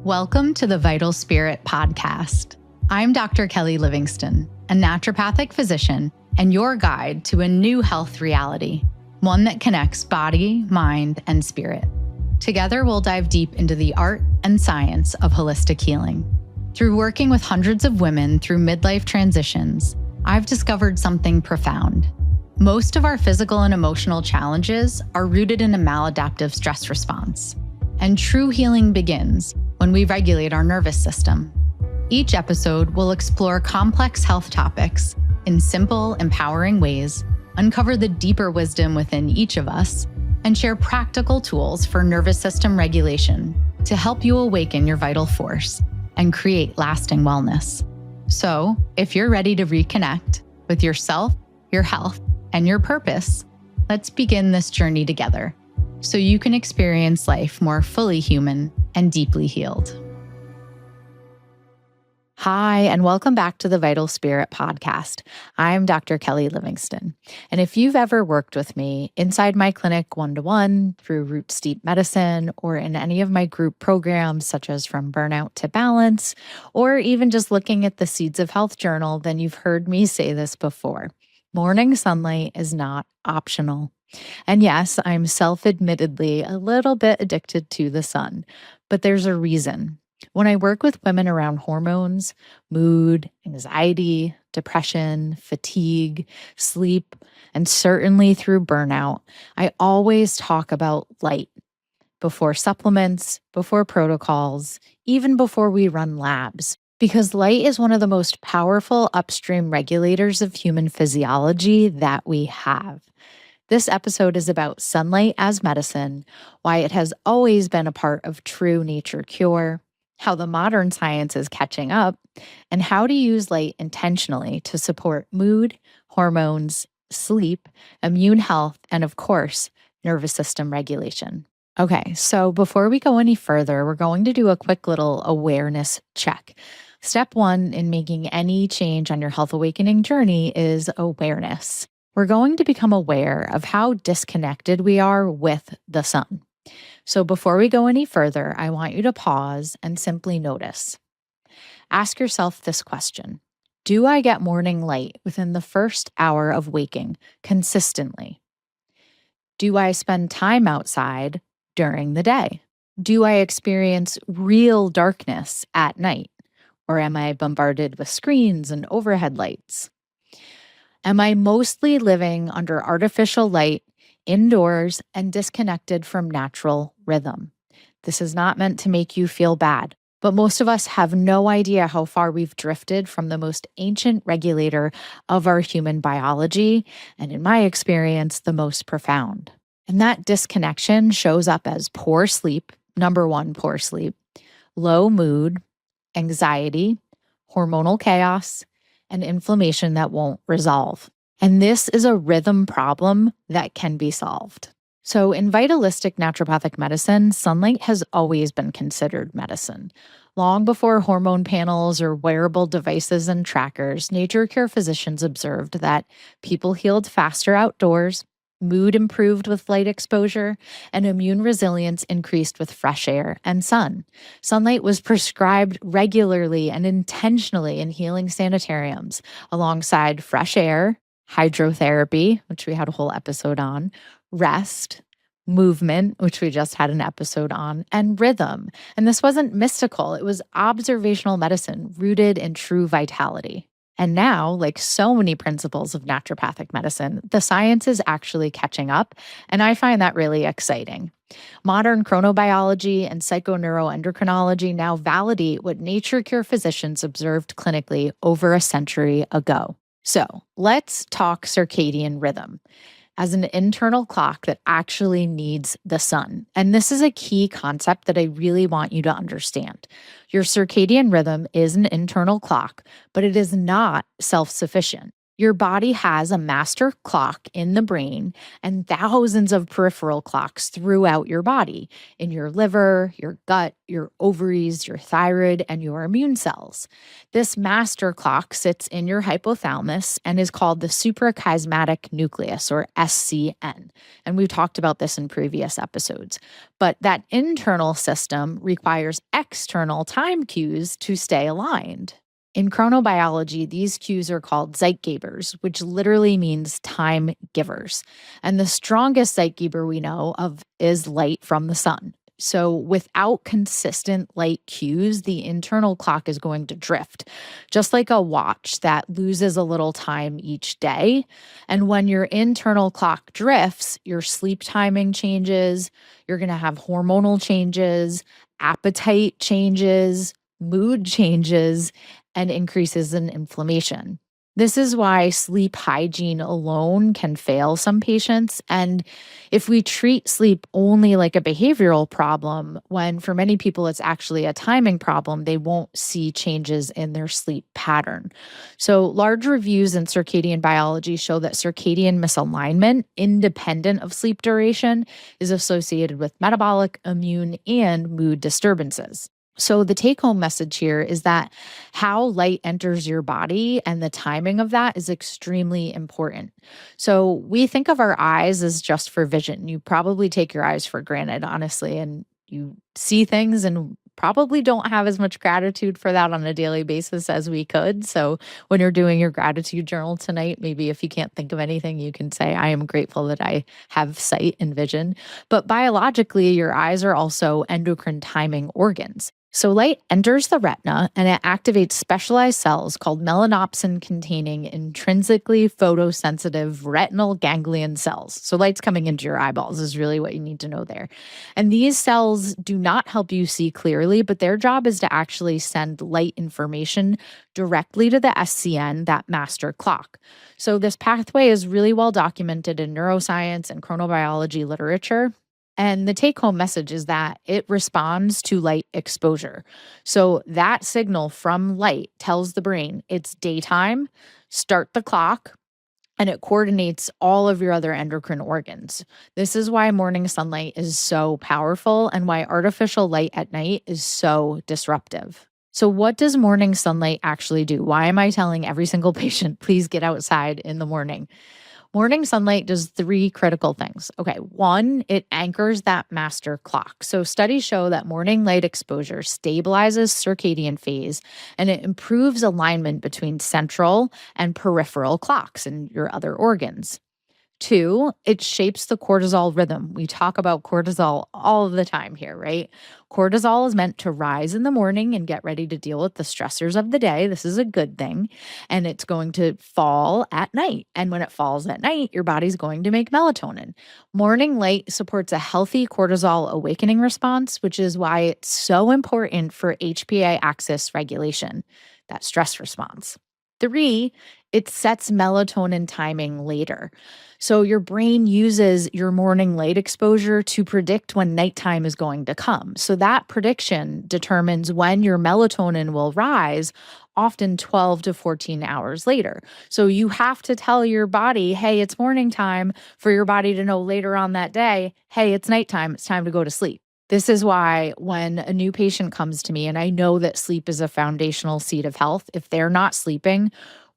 Welcome to the Vital Spirit podcast. I'm Dr. Kelly Livingston, a naturopathic physician and your guide to a new health reality, one that connects body, mind, and spirit. Together, we'll dive deep into the art and science of holistic healing. Through working with hundreds of women through midlife transitions, I've discovered something profound. Most of our physical and emotional challenges are rooted in a maladaptive stress response. And true healing begins when we regulate our nervous system. Each episode will explore complex health topics in simple, empowering ways, uncover the deeper wisdom within each of us, and share practical tools for nervous system regulation to help you awaken your vital force and create lasting wellness. So, if you're ready to reconnect with yourself, your health, and your purpose, let's begin this journey together so you can experience life more fully human and deeply healed. Hi, and welcome back to the Vital Spirit podcast. I'm Dr. Kelly Livingston. And if you've ever worked with me inside my clinic one-to-one, through Root Steep Medicine, or in any of my group programs, such as From Burnout to Balance, or even just looking at the Seeds of Health journal, then you've heard me say this before. Morning sunlight is not optional. And yes, I'm self-admittedly a little bit addicted to the sun, but there's a reason. When I work with women around hormones, mood, anxiety, depression, fatigue, sleep, and certainly through burnout, I always talk about light before supplements, before protocols, even before we run labs. Because light is one of the most powerful upstream regulators of human physiology that we have. This episode is about sunlight as medicine, why it has always been a part of true nature cure, how the modern science is catching up, and how to use light intentionally to support mood, hormones, sleep, immune health, and of course, nervous system regulation. Okay, so before we go any further, we're going to do a quick little awareness check. Step one in making any change on your health awakening journey is awareness. We're going to become aware of how disconnected we are with the sun. So before we go any further, I want you to pause and simply notice. Ask yourself this question. Do I get morning light within the first hour of waking consistently? Do I spend time outside during the day? Do I experience real darkness at night? Or am I bombarded with screens and overhead lights? Am I mostly living under artificial light, indoors, and disconnected from natural rhythm? This is not meant to make you feel bad, but most of us have no idea how far we've drifted from the most ancient regulator of our human biology, and in my experience, the most profound. And that disconnection shows up as poor sleep, number one, poor sleep, low mood, anxiety, hormonal chaos, and inflammation that won't resolve. And this is a rhythm problem that can be solved. So in vitalistic naturopathic medicine, sunlight has always been considered medicine. Long before hormone panels or wearable devices and trackers, nature care physicians observed that people healed faster outdoors, mood improved with light exposure, and immune resilience increased with fresh air and sun. Sunlight was prescribed regularly and intentionally in healing sanitariums, alongside fresh air, hydrotherapy, which we had a whole episode on, rest, movement, which we just had an episode on, and rhythm. And this wasn't mystical. It was observational medicine rooted in true vitality. And now, like so many principles of naturopathic medicine, the science is actually catching up, and I find that really exciting. Modern chronobiology and psychoneuroendocrinology now validate what nature cure physicians observed clinically over a century ago. So let's talk circadian rhythm as an internal clock that actually needs the sun. And this is a key concept that I really want you to understand. Your circadian rhythm is an internal clock, but it is not self-sufficient. Your body has a master clock in the brain and thousands of peripheral clocks throughout your body in your liver, your gut, your ovaries, your thyroid, and your immune cells. This master clock sits in your hypothalamus and is called the suprachiasmatic nucleus, or SCN. And we've talked about this in previous episodes. But that internal system requires external time cues to stay aligned. In chronobiology, these cues are called Zeitgebers, which literally means time givers. And the strongest Zeitgeber we know of is light from the sun. So without consistent light cues, the internal clock is going to drift, just like a watch that loses a little time each day. And when your internal clock drifts, your sleep timing changes, you're going to have hormonal changes, appetite changes, mood changes, and increases in inflammation. This is why sleep hygiene alone can fail some patients. And if we treat sleep only like a behavioral problem, when for many people it's actually a timing problem, they won't see changes in their sleep pattern. So, large reviews in circadian biology show that circadian misalignment, independent of sleep duration, is associated with metabolic, immune, and mood disturbances. So, the take home message here is that how light enters your body and the timing of that is extremely important. So, we think of our eyes as just for vision. You probably take your eyes for granted, honestly, and you see things and probably don't have as much gratitude for that on a daily basis as we could. So, when you're doing your gratitude journal tonight, maybe if you can't think of anything, you can say, I am grateful that I have sight and vision. But biologically, your eyes are also endocrine timing organs. So light enters the retina and it activates specialized cells called melanopsin containing intrinsically photosensitive retinal ganglion cells. So light's coming into your eyeballs is really what you need to know there. And these cells do not help you see clearly, but their job is to actually send light information directly to the SCN, that master clock. So this pathway is really well documented in neuroscience and chronobiology literature. And the take home message is that it responds to light exposure. So that signal from light tells the brain it's daytime, start the clock, and it coordinates all of your other endocrine organs. This is why morning sunlight is so powerful and why artificial light at night is so disruptive. So, what does morning sunlight actually do? Why am I telling every single patient, please get outside in the morning? Morning sunlight does three critical things. Okay, one, it anchors that master clock. So studies show that morning light exposure stabilizes circadian phase and it improves alignment between central and peripheral clocks in your other organs. Two, it shapes the cortisol rhythm. We talk about cortisol all of the time here, right? Cortisol is meant to rise in the morning and get ready to deal with the stressors of the day. This is a good thing. And it's going to fall at night. And when it falls at night, your body's going to make melatonin. Morning light supports a healthy cortisol awakening response, which is why it's so important for HPA axis regulation, that stress response. Three, it sets melatonin timing later. So your brain uses your morning light exposure to predict when nighttime is going to come. So that prediction determines when your melatonin will rise, often 12 to 14 hours later. So you have to tell your body, hey, it's morning time, for your body to know later on that day, hey, it's nighttime, it's time to go to sleep. This is why when a new patient comes to me, and I know that sleep is a foundational seat of health, if they're not sleeping,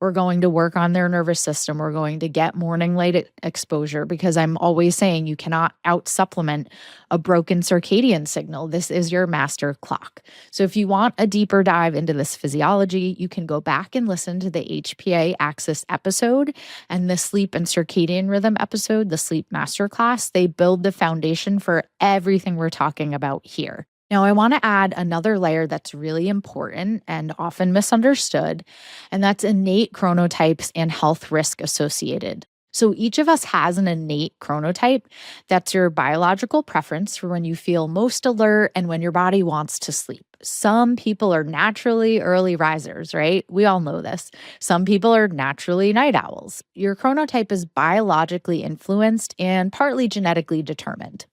we're going to work on their nervous system. We're going to get morning light exposure because I'm always saying you cannot out supplement a broken circadian signal. This is your master clock. So if you want a deeper dive into this physiology, you can go back and listen to the HPA axis episode and the sleep and circadian rhythm episode, the sleep masterclass. They build the foundation for everything we're talking about here. Now, I want to add another layer that's really important and often misunderstood, and that's innate chronotypes and health risk associated. So each of us has an innate chronotype. That's your biological preference for when you feel most alert and when your body wants to sleep. Some people are naturally early risers, right? We all know this. Some people are naturally night owls. Your chronotype is biologically influenced and partly genetically determined.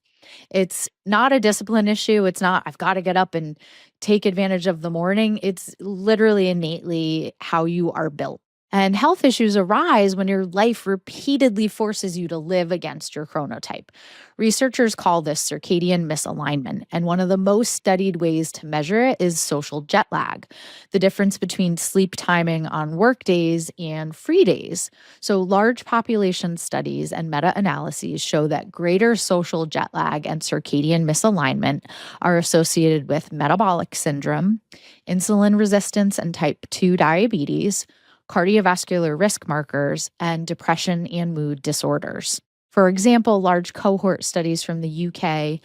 It's not a discipline issue. It's not, I've got to get up and take advantage of the morning. It's literally innately how you are built. And health issues arise when your life repeatedly forces you to live against your chronotype. Researchers call this circadian misalignment, and one of the most studied ways to measure it is social jet lag, the difference between sleep timing on work days and free days. So, large population studies and meta analyses show that greater social jet lag and circadian misalignment are associated with metabolic syndrome, insulin resistance and type 2 diabetes, cardiovascular risk markers, and depression and mood disorders. For example, large cohort studies from the UK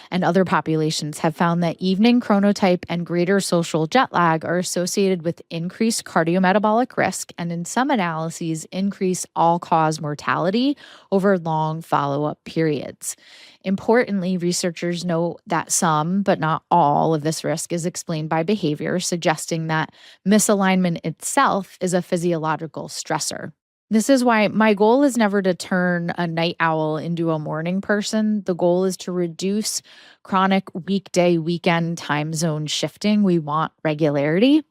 and other populations have found that evening chronotype and greater social jet lag are associated with increased cardiometabolic risk and, in some analyses, increased all cause mortality over long follow up periods. Importantly, researchers note that some, but not all, of this risk is explained by behavior, suggesting that misalignment itself is a physiological stressor. This is why my goal is never to turn a night owl into a morning person. The goal is to reduce chronic weekday, weekend time zone shifting. We want regularity.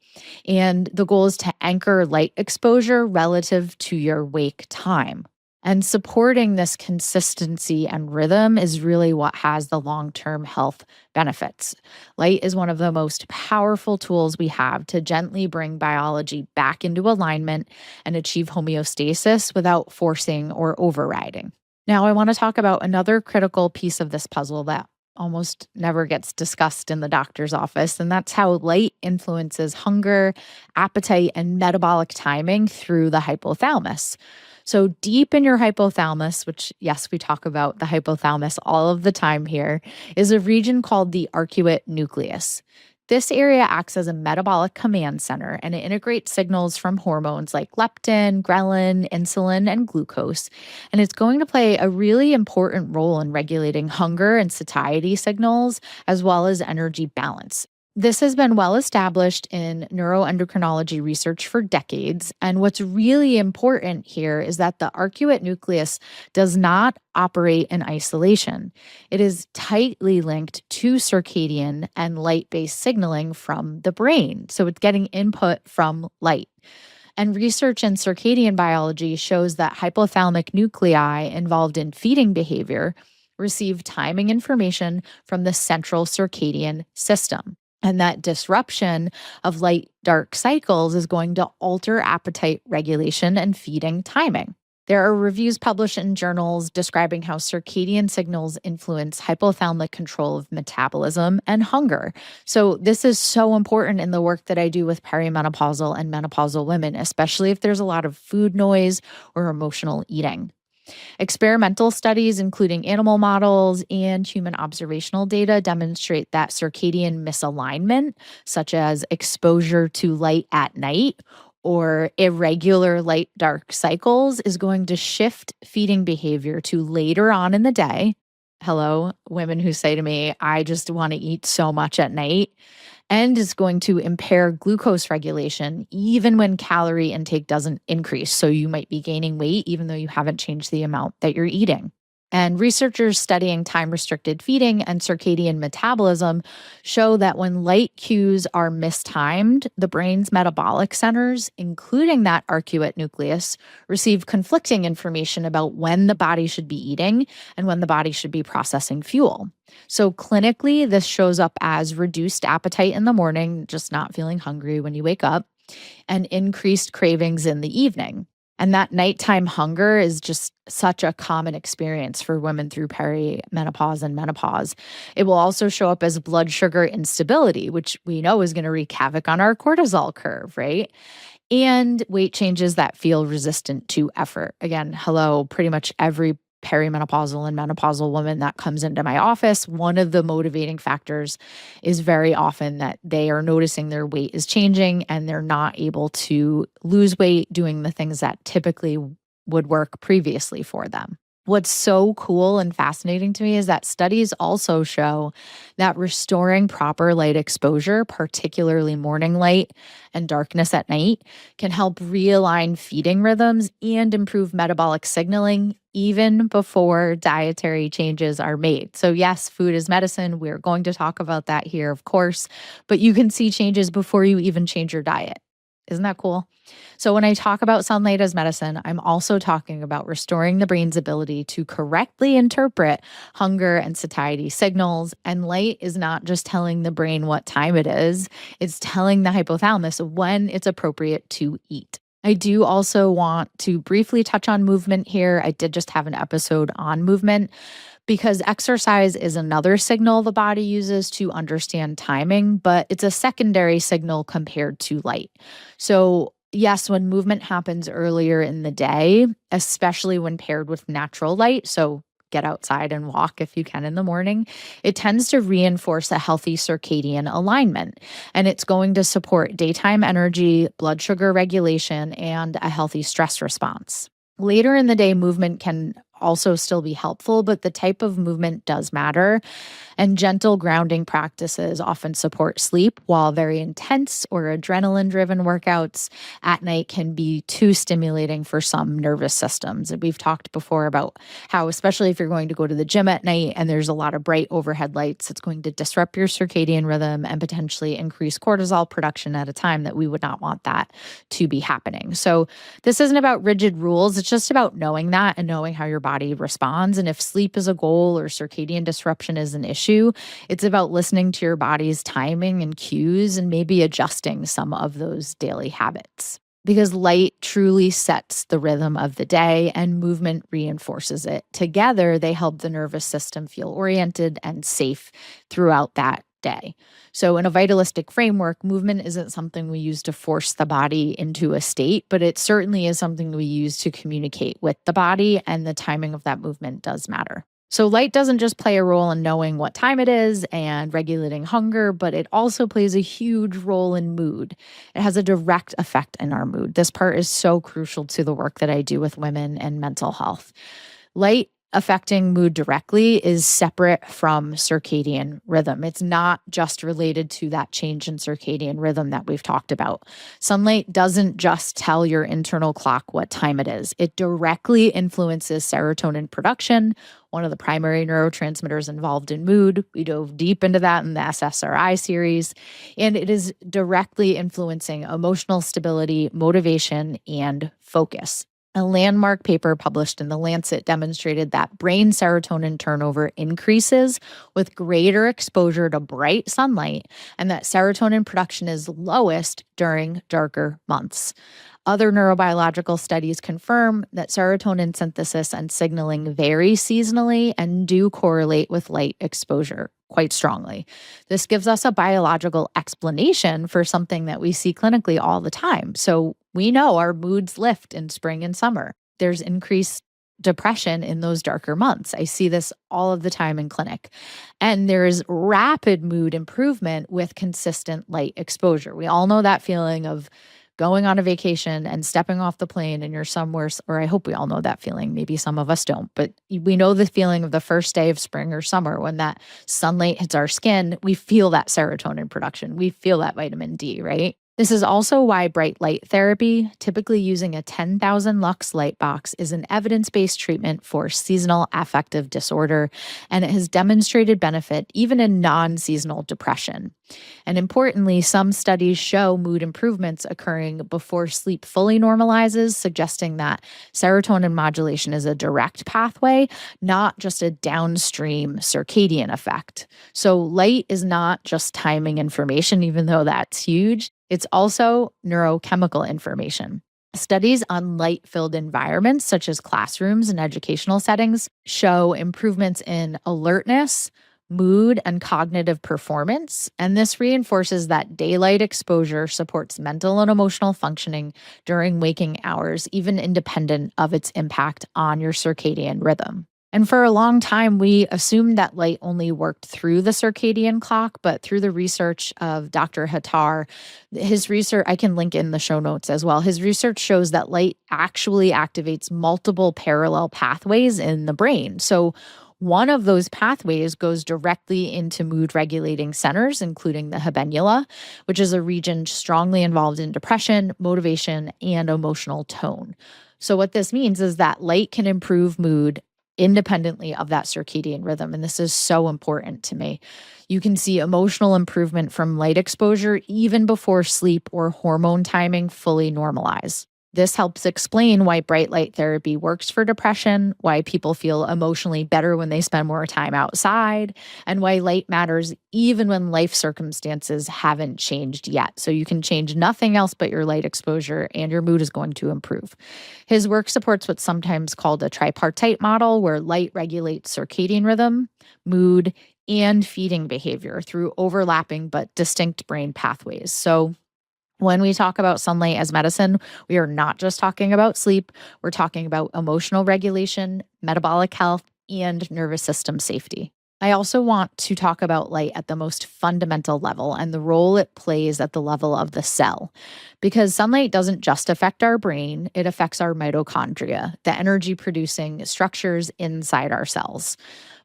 And the goal is to anchor light exposure relative to your wake time. And supporting this consistency and rhythm is really what has the long-term health benefits. Light is one of the most powerful tools we have to gently bring biology back into alignment and achieve homeostasis without forcing or overriding. Now, I want to talk about another critical piece of this puzzle that almost never gets discussed in the doctor's office, and that's how light influences hunger, appetite, and metabolic timing through the hypothalamus. So, deep in your hypothalamus, which, yes, we talk about the hypothalamus all of the time here, is a region called the arcuate nucleus. This area acts as a metabolic command center, and it integrates signals from hormones like leptin, ghrelin, insulin, and glucose. And it's going to play a really important role in regulating hunger and satiety signals, as well as energy balance. This has been well established in neuroendocrinology research for decades. And what's really important here is that the arcuate nucleus does not operate in isolation. It is tightly linked to circadian and light based signaling from the brain. So it's getting input from light. And research in circadian biology shows that hypothalamic nuclei involved in feeding behavior receive timing information from the central circadian system. And that disruption of light dark cycles is going to alter appetite regulation and feeding timing. There are reviews published in journals describing how circadian signals influence hypothalamic control of metabolism and hunger. So, this is so important in the work that I do with perimenopausal and menopausal women, especially if there's a lot of food noise or emotional eating. Experimental studies, including animal models and human observational data, demonstrate that circadian misalignment, such as exposure to light at night or irregular light dark cycles, is going to shift feeding behavior to later on in the day. Hello, women who say to me, I just want to eat so much at night. And is going to impair glucose regulation even when calorie intake doesn't increase. So you might be gaining weight even though you haven't changed the amount that you're eating. And researchers studying time-restricted feeding and circadian metabolism show that when light cues are mistimed, the brain's metabolic centers, including that arcuate nucleus, receive conflicting information about when the body should be eating and when the body should be processing fuel. So clinically, this shows up as reduced appetite in the morning, just not feeling hungry when you wake up, and increased cravings in the evening. And that nighttime hunger is just such a common experience for women through perimenopause and menopause. It will also show up as blood sugar instability, which we know is going to wreak havoc on our cortisol curve, right? And weight changes that feel resistant to effort. Again, hello, pretty much every perimenopausal and menopausal woman that comes into my office, one of the motivating factors is very often that they are noticing their weight is changing and they're not able to lose weight doing the things that typically would work previously for them. What's so cool and fascinating to me is that studies also show that restoring proper light exposure, particularly morning light and darkness at night, can help realign feeding rhythms and improve metabolic signaling even before dietary changes are made. So yes, food is medicine. We're going to talk about that here, of course, but you can see changes before you even change your diet. Isn't that cool? So, when I talk about sunlight as medicine, I'm also talking about restoring the brain's ability to correctly interpret hunger and satiety signals. And light is not just telling the brain what time it is, it's telling the hypothalamus when it's appropriate to eat. I do also want to briefly touch on movement here. I did just have an episode on movement because exercise is another signal the body uses to understand timing, but it's a secondary signal compared to light. So, yes, when movement happens earlier in the day, especially when paired with natural light, so get outside and walk if you can in the morning, it tends to reinforce a healthy circadian alignment. And it's going to support daytime energy, blood sugar regulation, and a healthy stress response. Later in the day, movement can also still be helpful, but the type of movement does matter. And gentle grounding practices often support sleep, while very intense or adrenaline driven workouts at night can be too stimulating for some nervous systems. And we've talked before about how, especially if you're going to go to the gym at night and there's a lot of bright overhead lights, it's going to disrupt your circadian rhythm and potentially increase cortisol production at a time that we would not want that to be happening. So, this isn't about rigid rules. It's just about knowing that and knowing how your body responds. And if sleep is a goal or circadian disruption is an issue, it's about listening to your body's timing and cues and maybe adjusting some of those daily habits. Because light truly sets the rhythm of the day and movement reinforces it. Together, they help the nervous system feel oriented and safe throughout that day. So, in a vitalistic framework, movement isn't something we use to force the body into a state, but it certainly is something we use to communicate with the body, and the timing of that movement does matter. So, light doesn't just play a role in knowing what time it is and regulating hunger, but it also plays a huge role in mood. It has a direct effect in our mood. This part is so crucial to the work that I do with women and mental health. Light affecting mood directly is separate from circadian rhythm. It's not just related to that change in circadian rhythm that we've talked about. Sunlight doesn't just tell your internal clock what time it is. It directly influences serotonin production, one of the primary neurotransmitters involved in mood. We dove deep into that in the SSRI series. And it is directly influencing emotional stability, motivation, and focus. A landmark paper published in The Lancet demonstrated that brain serotonin turnover increases with greater exposure to bright sunlight, and that serotonin production is lowest during darker months. Other neurobiological studies confirm that serotonin synthesis and signaling vary seasonally and do correlate with light exposure quite strongly. This gives us a biological explanation for something that we see clinically all the time. So we know our moods lift in spring and summer. There's increased depression in those darker months. I see this all of the time in clinic. And there is rapid mood improvement with consistent light exposure. We all know that feeling of going on a vacation and stepping off the plane and you're somewhere, or I hope we all know that feeling. Maybe some of us don't, but we know the feeling of the first day of spring or summer when that sunlight hits our skin. We feel that serotonin production. We feel that vitamin D, right? This is also why bright light therapy, typically using a 10,000 lux light box, is an evidence-based treatment for seasonal affective disorder, and it has demonstrated benefit even in non-seasonal depression. And importantly, some studies show mood improvements occurring before sleep fully normalizes, suggesting that serotonin modulation is a direct pathway, not just a downstream circadian effect. So light is not just timing information, even though that's huge. It's also neurochemical information. Studies on light-filled environments, such as classrooms and educational settings, show improvements in alertness, mood, and cognitive performance. And this reinforces that daylight exposure supports mental and emotional functioning during waking hours, even independent of its impact on your circadian rhythm. And for a long time, we assumed that light only worked through the circadian clock, but through the research of Dr. Hattar, his research, I can link in the show notes as well. His research shows that light actually activates multiple parallel pathways in the brain. So one of those pathways goes directly into mood regulating centers, including the habenula, which is a region strongly involved in depression, motivation, and emotional tone. So what this means is that light can improve mood independently of that circadian rhythm. And this is so important to me. You can see emotional improvement from light exposure even before sleep or hormone timing fully normalize. This helps explain why bright light therapy works for depression, why people feel emotionally better when they spend more time outside, and why light matters even when life circumstances haven't changed yet. So you can change nothing else but your light exposure, and your mood is going to improve. His work supports what's sometimes called a tripartite model, where light regulates circadian rhythm, mood, and feeding behavior through overlapping but distinct brain pathways. So when we talk about sunlight as medicine, we are not just talking about sleep. We're talking about emotional regulation, metabolic health, and nervous system safety. I also want to talk about light at the most fundamental level and the role it plays at the level of the cell. Because sunlight doesn't just affect our brain, it affects our mitochondria, the energy producing structures inside our cells.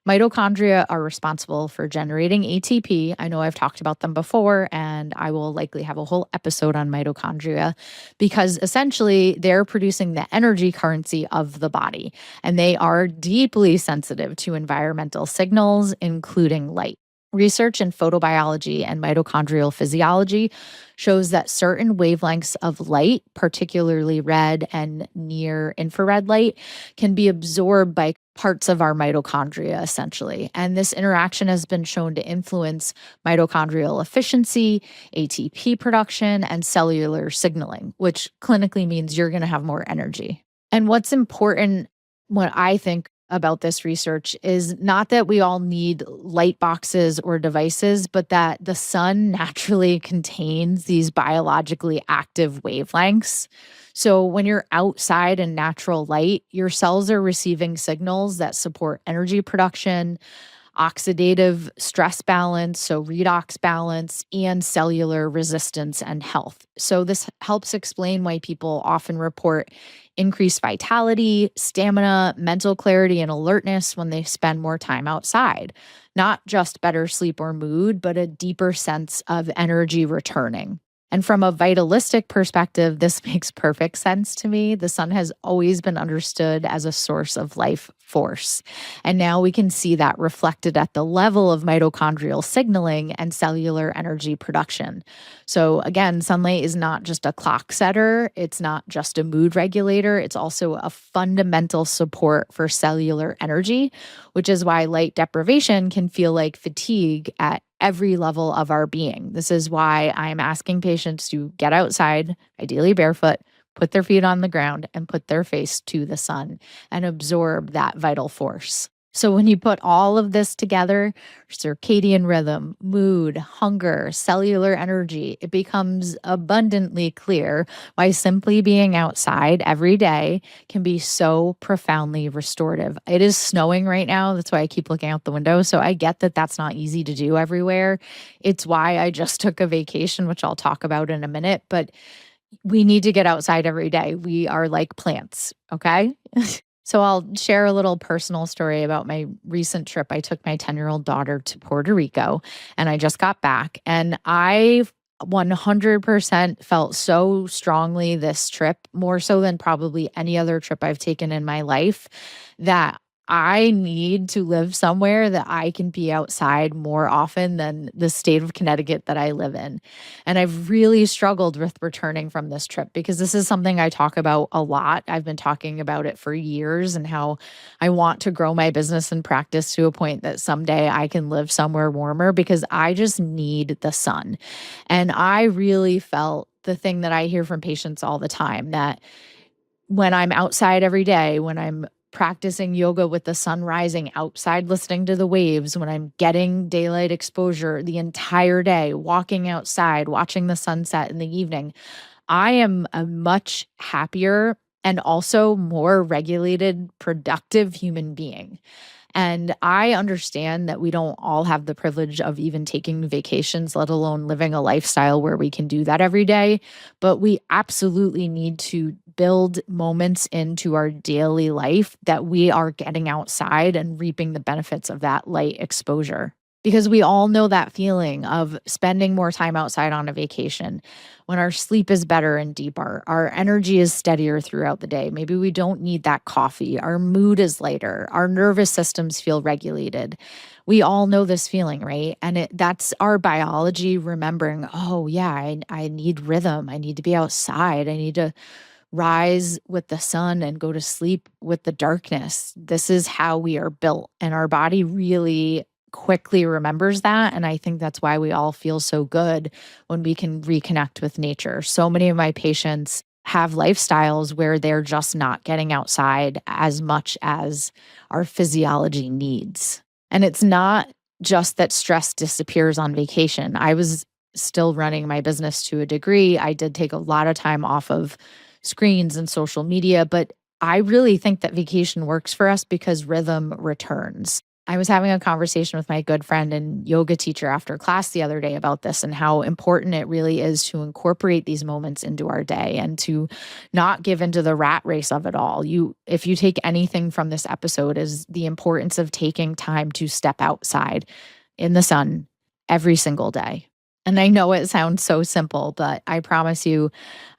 Mitochondria are responsible for generating ATP. I know I've talked about them before, and I will likely have a whole episode on mitochondria because essentially they're producing the energy currency of the body, and they are deeply sensitive to environmental signals, including light. Research in photobiology and mitochondrial physiology shows that certain wavelengths of light, particularly red and near infrared light, can be absorbed by parts of our mitochondria, essentially. And this interaction has been shown to influence mitochondrial efficiency, ATP production, and cellular signaling, which clinically means you're going to have more energy. And what's important, what I think about this research, is not that we all need light boxes or devices, but that the sun naturally contains these biologically active wavelengths. So when you're outside in natural light, your cells are receiving signals that support energy production, oxidative stress balance, so redox balance, and cellular resistance and health. So this helps explain why people often report increased vitality, stamina, mental clarity, and alertness when they spend more time outside. Not just better sleep or mood, but a deeper sense of energy returning. And from a vitalistic perspective, this makes perfect sense to me. The sun has always been understood as a source of life force. And now we can see that reflected at the level of mitochondrial signaling and cellular energy production. So again, sunlight is not just a clock setter. It's not just a mood regulator. It's also a fundamental support for cellular energy, which is why light deprivation can feel like fatigue at every level of our being. This is why I'm asking patients to get outside, ideally barefoot, put their feet on the ground, and put their face to the sun and absorb that vital force. So when you put all of this together, circadian rhythm, mood, hunger, cellular energy, it becomes abundantly clear why simply being outside every day can be so profoundly restorative. It is snowing right now. That's why I keep looking out the window. So I get that that's not easy to do everywhere. It's why I just took a vacation, which I'll talk about in a minute. But we need to get outside every day. We are like plants, okay? So I'll share a little personal story about my recent trip. I took my 10-year-old daughter to Puerto Rico, and I just got back. And I 100% felt so strongly this trip, more so than probably any other trip I've taken in my life, that I need to live somewhere that I can be outside more often than the state of Connecticut that I live in. And I've really struggled with returning from this trip because this is something I talk about a lot. I've been talking about it for years and how I want to grow my business and practice to a point that someday I can live somewhere warmer because I just need the sun. And I really felt the thing that I hear from patients all the time, that when I'm outside every day, when I'm practicing yoga with the sun rising outside, listening to the waves, when I'm getting daylight exposure the entire day, walking outside, watching the sunset in the evening, I am a much happier and also more regulated, productive human being. And I understand that we don't all have the privilege of even taking vacations, let alone living a lifestyle where we can do that every day. But we absolutely need to build moments into our daily life that we are getting outside and reaping the benefits of that light exposure. because we all know that feeling of spending more time outside on a vacation when our sleep is better and deeper, our energy is steadier throughout the day. Maybe we don't need that coffee, our mood is lighter, our nervous systems feel regulated. We all know this feeling, right? And that's our biology remembering, oh, yeah, I need rhythm. I need to be outside. I need to rise with the sun and go to sleep with the darkness. This is how we are built. And our body really quickly remembers that. And I think that's why we all feel so good when we can reconnect with nature. So many of my patients have lifestyles where they're just not getting outside as much as our physiology needs. And it's not just that stress disappears on vacation. I was still running my business to a degree. I did take a lot of time off of screens and social media, but I really think that vacation works for us because rhythm returns. I was having a conversation with my good friend and yoga teacher after class the other day about this and how important it really is to incorporate these moments into our day and to not give into the rat race of it all. If you take anything from this episode, is the importance of taking time to step outside in the sun every single day. And I know it sounds so simple, but I promise you,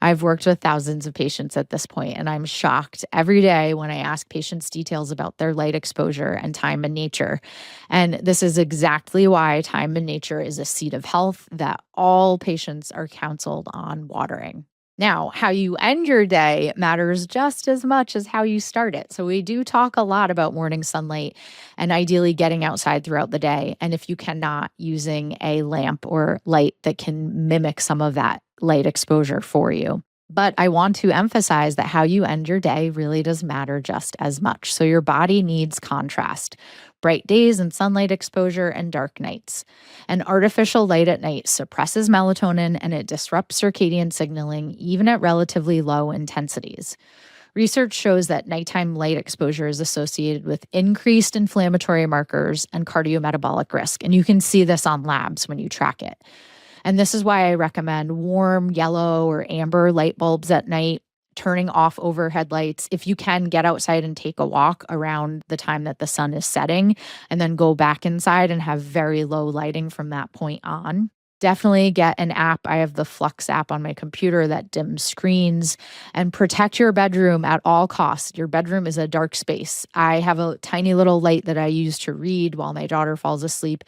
I've worked with thousands of patients at this point, and I'm shocked every day when I ask patients details about their light exposure and time in nature. And this is exactly why time in nature is a seed of health that all patients are counseled on watering. Now, how you end your day matters just as much as how you start it. So we do talk a lot about morning sunlight and ideally getting outside throughout the day. And if you cannot, using a lamp or light that can mimic some of that light exposure for you. But I want to emphasize that how you end your day really does matter just as much. So your body needs contrast, bright days and sunlight exposure and dark nights. And artificial light at night suppresses melatonin and it disrupts circadian signaling, even at relatively low intensities. Research shows that nighttime light exposure is associated with increased inflammatory markers and cardiometabolic risk. And you can see this on labs when you track it. And this is why I recommend warm yellow or amber light bulbs at night, turning off overhead lights. If you can, get outside and take a walk around the time that the sun is setting, and then go back inside and have very low lighting from that point on. Definitely get an app. I have the Flux app on my computer that dims screens, and protect your bedroom at all costs. Your bedroom is a dark space. I have a tiny little light that I use to read while my daughter falls asleep.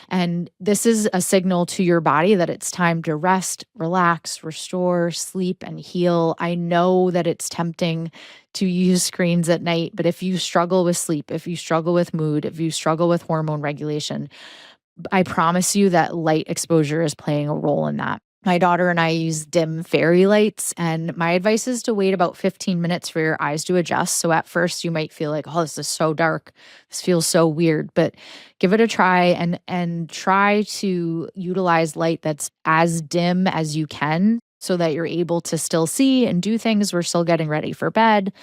And this is a signal to your body that it's time to rest, relax, restore, sleep, and heal. I know that it's tempting to use screens at night, but if you struggle with sleep, if you struggle with mood, if you struggle with hormone regulation, I promise you that light exposure is playing a role in that. My daughter and I use dim fairy lights, and my advice is to wait about 15 minutes for your eyes to adjust. So at first you might feel like, oh, this is so dark. This feels so weird, but give it a try and try to utilize light that's as dim as you can so that you're able to still see and do things. We're still getting ready for bed.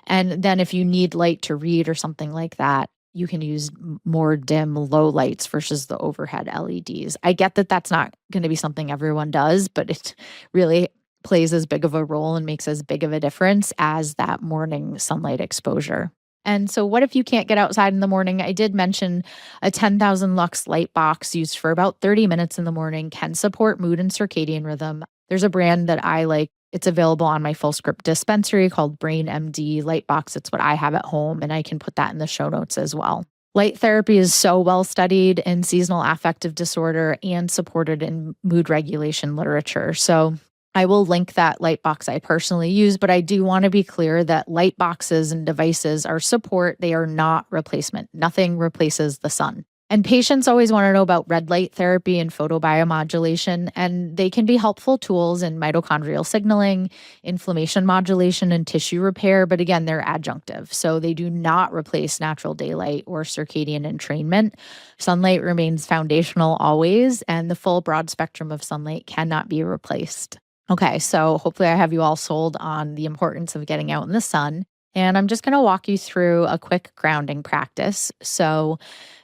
And then if you need light to read or something like that, you can use more dim, low lights versus the overhead LEDs. I get that that's not going to be something everyone does, but it really plays as big of a role and makes as big of a difference as that morning sunlight exposure. And so what if you can't get outside in the morning? I did mention a 10,000 lux light box used for about 30 minutes in the morning can support mood and circadian rhythm. There's a brand that I like. It's available on my full script dispensary called Brain MD Lightbox. It's what I have at home, and I can put that in the show notes as well. Light therapy is so well studied in seasonal affective disorder and supported in mood regulation literature. So I will link that light box I personally use, but I do want to be clear that light boxes and devices are support. They are not replacement. Nothing replaces the sun. And patients always want to know about red light therapy and photobiomodulation, and they can be helpful tools in mitochondrial signaling, inflammation modulation, and tissue repair. But again, they're adjunctive. So they do not replace natural daylight or circadian entrainment. Sunlight remains foundational always, and the full broad spectrum of sunlight cannot be replaced. Okay, so hopefully I have you all sold on the importance of getting out in the sun. And I'm just going to walk you through a quick grounding practice. So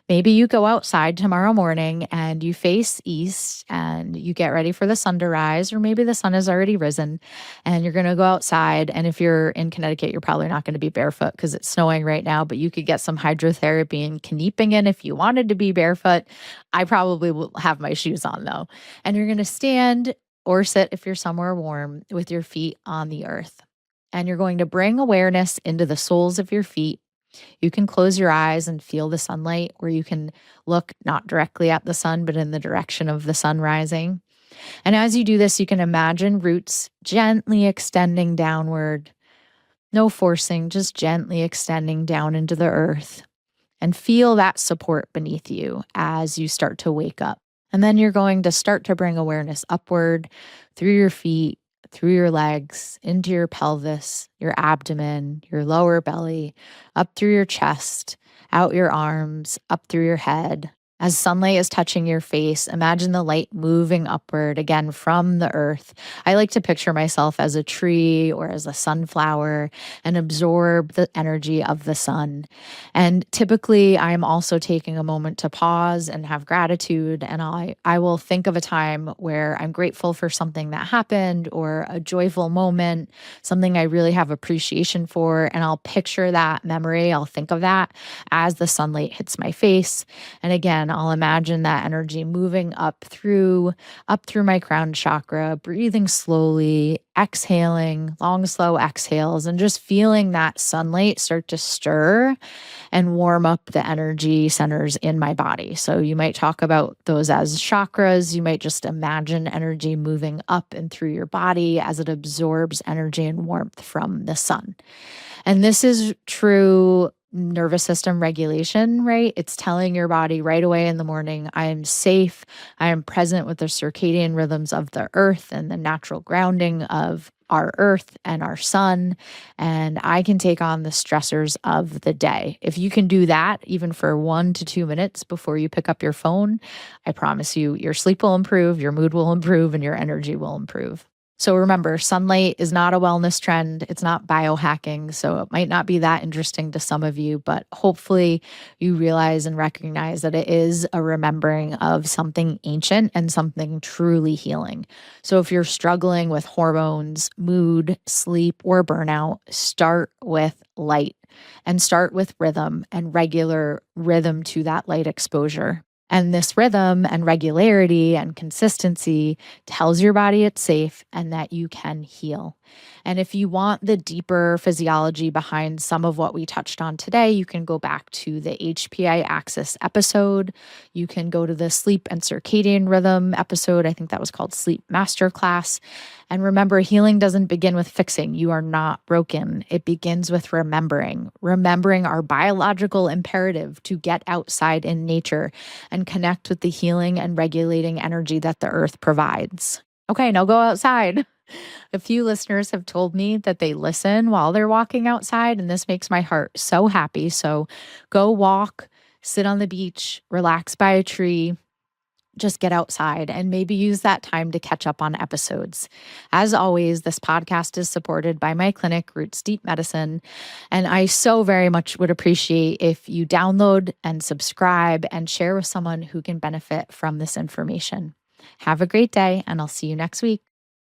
maybe you go outside tomorrow morning and you face east and you get ready for the sun to rise, or maybe the sun has already risen and you're going to go outside. And if you're in Connecticut, you're probably not going to be barefoot because it's snowing right now, but you could get some hydrotherapy and kneping in if you wanted to be barefoot. I probably will have my shoes on though. And you're going to stand or sit if you're somewhere warm with your feet on the earth. And you're going to bring awareness into the soles of your feet. You can close your eyes and feel the sunlight, or you can look not directly at the sun, but in the direction of the sun rising. And as you do this, you can imagine roots gently extending downward, no forcing, just gently extending down into the earth, and feel that support beneath you as you start to wake up. And then you're going to start to bring awareness upward through your feet, through your legs, into your pelvis, your abdomen, your lower belly, up through your chest, out your arms, up through your head. As sunlight is touching your face, imagine the light moving upward again from the earth. I like to picture myself as a tree or as a sunflower and absorb the energy of the sun. And typically, I'm also taking a moment to pause and have gratitude. And I will think of a time where I'm grateful for something that happened or a joyful moment, something I really have appreciation for. And I'll picture that memory. I'll think of that as the sunlight hits my face. And again, I'll imagine that energy moving up through my crown chakra, breathing slowly, exhaling, long, slow exhales, and just feeling that sunlight start to stir and warm up the energy centers in my body. So you might talk about those as chakras. You might just imagine energy moving up and through your body as it absorbs energy and warmth from the sun. And this is true nervous system regulation, right? It's telling your body right away in the morning, I am safe. I am present with the circadian rhythms of the earth and the natural grounding of our earth and our sun, and I can take on the stressors of the day. If you can do that, even for 1 to 2 minutes before you pick up your phone, I promise you, your sleep will improve, your mood will improve, and your energy will improve. So remember, sunlight is not a wellness trend. It's not biohacking. So it might not be that interesting to some of you, but hopefully you realize and recognize that it is a remembering of something ancient and something truly healing. So if you're struggling with hormones, mood, sleep, or burnout, start with light and start with rhythm and regular rhythm to that light exposure. And this rhythm and regularity and consistency tells your body it's safe and that you can heal. And if you want the deeper physiology behind some of what we touched on today, you can go back to the HPI axis episode. You can go to the sleep and circadian rhythm episode. I think that was called Sleep Masterclass. And remember, healing doesn't begin with fixing. You are not broken. It begins with remembering our biological imperative to get outside in nature and connect with the healing and regulating energy that the earth provides. Okay, now go outside. A few listeners have told me that they listen while they're walking outside, and this makes my heart so happy. So go walk, sit on the beach, relax by a tree, just get outside and maybe use that time to catch up on episodes. As always, this podcast is supported by my clinic, Roots Deep Medicine, and I so very much would appreciate if you download and subscribe and share with someone who can benefit from this information. Have a great day, and I'll see you next week.